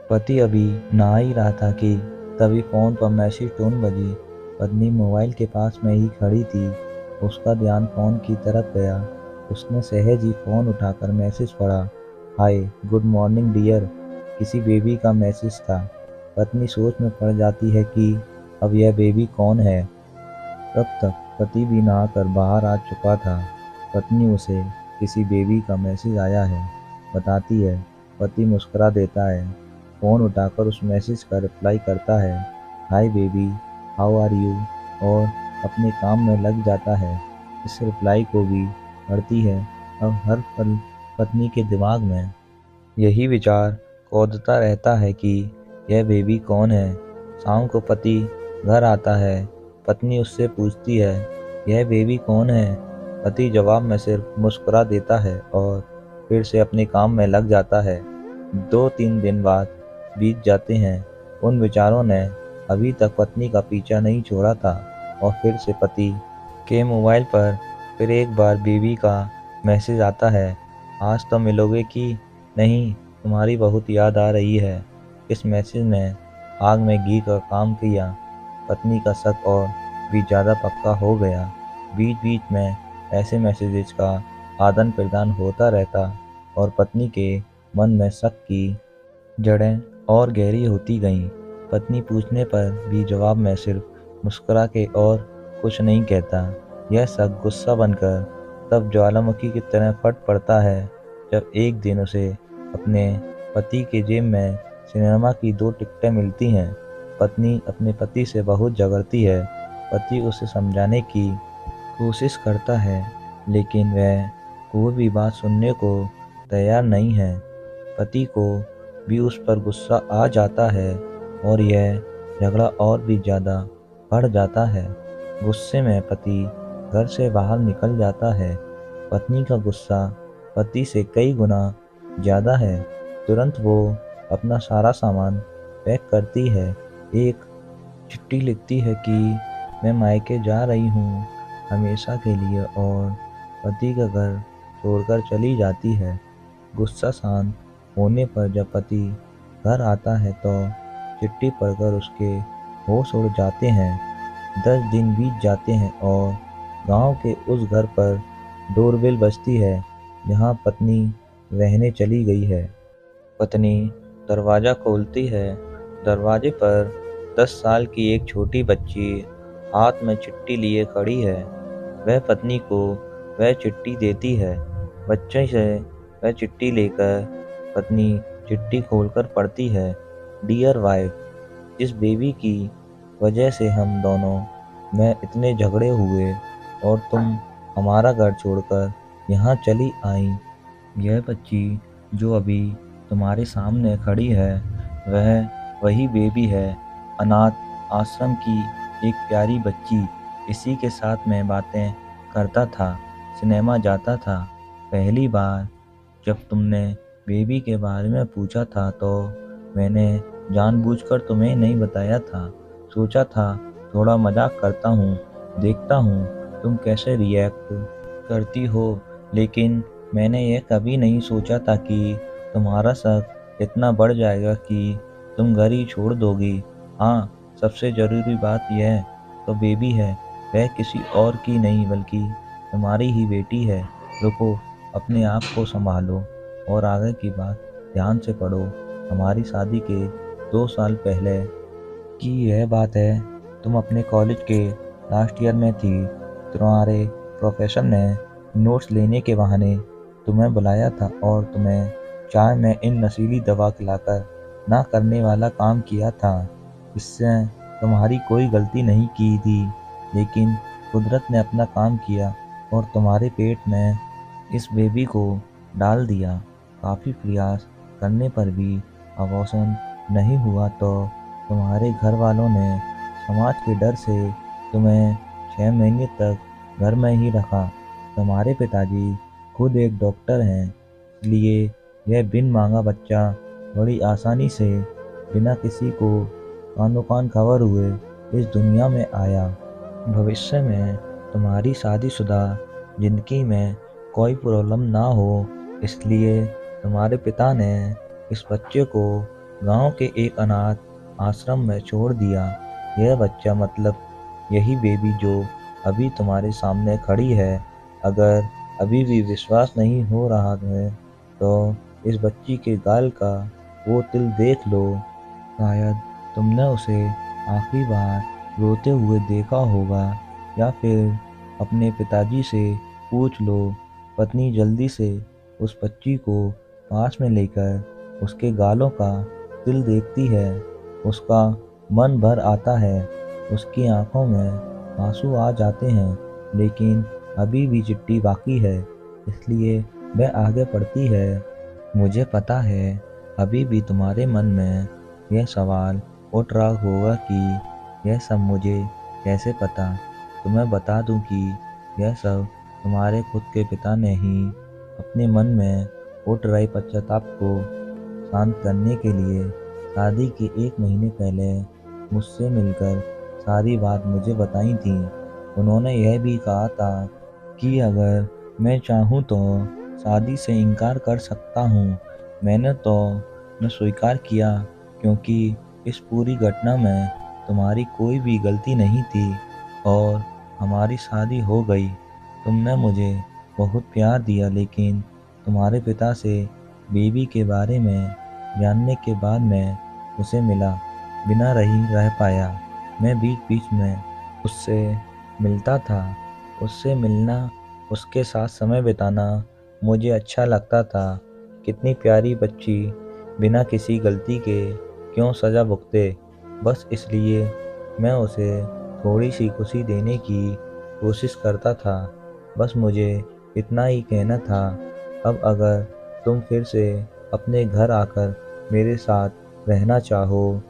पति अभी नहा ही रहा था कि तभी फ़ोन पर मैसेज टोन बजी। पत्नी मोबाइल के पास में ही खड़ी थी। उसका ध्यान फ़ोन की तरफ गया। उसने सहज ही फ़ोन उठाकर मैसेज पढ़ा। हाय, गुड मॉर्निंग डियर। किसी बेबी का मैसेज था। पत्नी सोच में पड़ जाती है कि अब यह बेबी कौन है। तब तक पति भी नहाकर बाहर आ चुका था। पत्नी उसे किसी बेबी का मैसेज आया है बताती है। पति मुस्कुरा देता है। फ़ोन उठाकर उस मैसेज का रिप्लाई करता है, hi baby, how are you, और अपने काम में लग जाता है। इस रिप्लाई को भी पढ़ती है। अब हर पल पत्नी के दिमाग में यही विचार कौंधता रहता है कि यह बेबी कौन है। शाम को पति घर आता है। पत्नी उससे पूछती है, यह बेबी कौन है। पति जवाब में सिर्फ मुस्कुरा देता है और फिर से अपने काम में लग जाता है। 2-3 दिन बाद बीत जाते हैं। उन विचारों ने अभी तक पत्नी का पीछा नहीं छोड़ा था और फिर से पति के मोबाइल पर फिर एक बार बेबी का मैसेज आता है, आज तो मिलोगे कि नहीं, तुम्हारी बहुत याद आ रही है। इस मैसेज ने आग में घी का काम किया। पत्नी का शक और भी ज़्यादा पक्का हो गया। बीच बीच में ऐसे मैसेजेस का आदान प्रदान होता रहता और पत्नी के मन में शक की जड़ें और गहरी होती गईं। पत्नी पूछने पर भी जवाब में सिर्फ मुस्कुरा के और कुछ नहीं कहता। यह शक गुस्सा बनकर तब ज्वालामुखी की तरह फट पड़ता है जब एक दिन उसे अपने पति के जेब में सिनेमा की 2 टिकटें मिलती हैं। पत्नी अपने पति से बहुत झगड़ती है। पति उसे समझाने की कोशिश करता है लेकिन वह कोई भी बात सुनने को तैयार नहीं है। पति को भी उस पर गुस्सा आ जाता है और यह झगड़ा और भी ज़्यादा बढ़ जाता है। गुस्से में पति घर से बाहर निकल जाता है। पत्नी का गुस्सा पति से कई गुना ज़्यादा है। तुरंत वो अपना सारा सामान पैक करती है। एक चिट्ठी लिखती है कि मैं मायके जा रही हूँ हमेशा के लिए, और पति का घर छोड़कर चली जाती है। गुस्सा शांत होने पर जब पति घर आता है तो चिट्ठी पढ़कर उसके होश उड़ जाते हैं। 10 दिन बीत जाते हैं और गांव के उस घर पर डोरबेल बजती है जहां पत्नी रहने चली गई है। पत्नी दरवाज़ा खोलती है। दरवाजे पर 10 साल की एक छोटी बच्ची हाथ में चिट्ठी लिए खड़ी है। वह पत्नी को वह चिट्ठी देती है। बच्चे से वह चिट्ठी लेकर पत्नी चिट्ठी खोलकर पढ़ती है, डियर वाइफ, इस बेबी की वजह से हम दोनों में इतने झगड़े हुए और तुम हमारा घर छोड़कर यहाँ चली आई। यह बच्ची जो अभी तुम्हारे सामने खड़ी है वह वही बेबी है, अनाथ आश्रम की एक प्यारी बच्ची। इसी के साथ मैं बातें करता था, सिनेमा जाता था। पहली बार जब तुमने बेबी के बारे में पूछा था तो मैंने जानबूझकर तुम्हें नहीं बताया था। सोचा था थोड़ा मजाक करता हूँ, देखता हूँ तुम कैसे रिएक्ट करती हो, लेकिन मैंने यह कभी नहीं सोचा था कि तुम्हारा शक इतना बढ़ जाएगा कि तुम घर ही छोड़ दोगी। हाँ, सबसे ज़रूरी बात यह तो बेबी है, वह किसी और की नहीं बल्कि तुम्हारी ही बेटी है। रुको, अपने आप को संभालो और आगे की बात ध्यान से पढ़ो। हमारी शादी के 2 साल पहले की यह बात है। तुम अपने कॉलेज के लास्ट ईयर में थी। तुम्हारे प्रोफेसर ने नोट्स लेने के बहाने तुम्हें बुलाया था और तुम्हें चाय में इन नशीली दवा खिलाकर ना करने वाला काम किया था। इससे तुम्हारी कोई गलती नहीं की थी, लेकिन कुदरत ने अपना काम किया और तुम्हारे पेट में इस बेबी को डाल दिया। काफ़ी प्रयास करने पर भी अबॉर्शन नहीं हुआ तो तुम्हारे घर वालों ने समाज के डर से तुम्हें 6 महीने तक घर में ही रखा। तुम्हारे पिताजी खुद एक डॉक्टर हैं, इसलिए यह बिन मांगा बच्चा बड़ी आसानी से बिना किसी को कानो कान खबर हुए इस दुनिया में आया। भविष्य में तुम्हारी शादीशुदा जिंदगी में कोई प्रॉब्लम ना हो, इसलिए तुम्हारे पिता ने इस बच्चे को गांव के एक अनाथ आश्रम में छोड़ दिया। यह बच्चा मतलब यही बेबी जो अभी तुम्हारे सामने खड़ी है। अगर अभी भी विश्वास नहीं हो रहा है तो इस बच्ची के गाल का वो तिल देख लो। शायद तुमने उसे आखिरी बार रोते हुए देखा होगा, या फिर अपने पिताजी से पूछ लो। पत्नी जल्दी से उस बच्ची को पास में लेकर उसके गालों का तिल देखती है। उसका मन भर आता है, उसकी आंखों में आंसू आ जाते हैं, लेकिन अभी भी चिट्ठी बाकी है, इसलिए वह आगे बढ़ती है। मुझे पता है अभी भी तुम्हारे मन में यह सवाल उठ रहा होगा कि यह सब मुझे कैसे पता। तो मैं बता दूं कि यह सब तुम्हारे खुद के पिता ने ही अपने मन में उठ रहे पश्चाताप को शांत करने के लिए शादी के 1 महीने पहले मुझसे मिलकर सारी बात मुझे बताई थी। उन्होंने यह भी कहा था कि अगर मैं चाहूँ तो शादी से इनकार कर सकता हूँ। मैंने तो न स्वीकार किया, क्योंकि इस पूरी घटना में तुम्हारी कोई भी गलती नहीं थी और हमारी शादी हो गई। तुमने मुझे बहुत प्यार दिया, लेकिन तुम्हारे पिता से बेबी के बारे में जानने के बाद मैं उसे मिला बिना रह पाया। मैं बीच बीच में उससे मिलता था। उससे मिलना, उसके साथ समय बिताना मुझे अच्छा लगता था। कितनी प्यारी बच्ची बिना किसी गलती के क्यों सज़ा भुगते, बस इसलिए मैं उसे थोड़ी सी खुशी देने की कोशिश करता था। बस मुझे इतना ही कहना था। अब अगर तुम फिर से अपने घर आकर मेरे साथ रहना चाहो